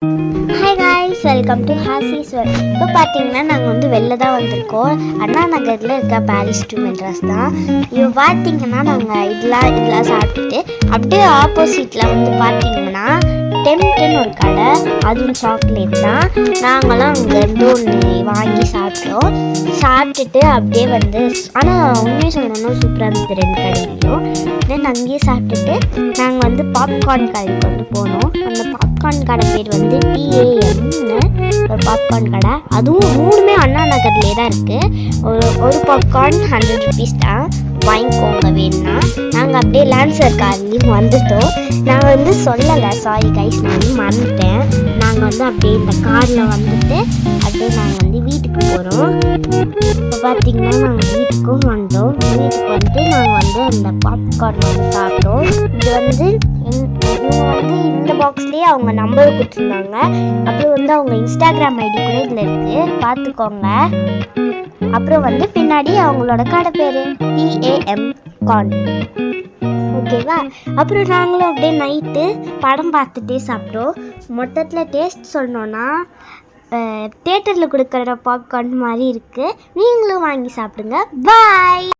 Hi guys, welcome to Hasi's world. இப்போ பார்த்தீங்கன்னா நாங்கள் வந்து வெளில தான் வந்திருக்கோம். அண்ணா நகரில் இருக்க பாரிஸ் டூ மெட்ராஸ் தான். இப்போ பார்த்தீங்கன்னா நாங்கள் இதெல்லாம் சாப்பிட்டுட்டு அப்படியே ஆப்போசிட்டில் வந்து பார்த்தீங்கன்னா டெம்ட்டுன்னு ஒரு கடை, அதுவும் சாக்லேட் தான். நாங்களாம் அங்கேருந்து ஒன்று வாங்கி சாப்பிட்டுட்டு அப்படியே வந்து, ஆனால் உண்மையை சொல்லணும்னா சூப்பராக இருந்தது ரெண்டு கடையிலையும். தென் அங்கேயே சாப்பிட்டுட்டு நாங்கள் வந்து பாப்கார்ன் கடைக்கு வந்து போனோம். அந்த பாப்கார்ன் கடை பேர் வந்து TAMன்னு ஒரு பாப்கார்ன் கடை. அதுவும் மூணுமே அண்ணா நகர்லேயே தான் இருக்குது. ஒரு பாப்கார்ன் 100 rupees தான், வாங்கிக்கோங்க வேணும்னா. நாங்கள் அப்படியே லான்சர் கார்லேயும் வந்துட்டோம். நான் வந்து சொல்லலை, சாரி கைஸ், நான் வந்து மறந்துட்டேன். நாங்கள் வந்து அப்படியே இந்த காரில் வந்துட்டு அப்படியே நாங்கள் வந்து வீட்டுக்கு போகிறோம். இப்போ பார்த்தீங்கன்னா நாங்கள் வீட்டுக்கும் வந்தோம். வீட்டுக்கு வந்துட்டு நாங்கள் வந்து அந்த பாப்கார்ன் வந்து சாப்பிட்டோம். இது வந்து இவங்க வந்து இந்த பாக்ஸ்லேயே அவங்க நம்பர் கொடுத்துருந்தாங்க. அப்புறம் வந்து அவங்க இன்ஸ்டாகிராம் ஐடி கூட இதில் இருக்குது, பார்த்துக்கோங்க. அப்புறம் வந்து பின்னாடி அவங்களோட கடை பேர் TAM கார்ன், ஓகேவா. அப்புறம் நாங்களும் அப்படியே நைட்டு படம் பார்த்துட்டே சாப்பிட்டோம். மொத்தத்தில் டேஸ்ட் சொல்லணுன்னா தேட்டரில் கொடுக்குற பாப்கார்ன் மாதிரி இருக்குது. நீங்களும் வாங்கி சாப்பிடுங்க. பாய்.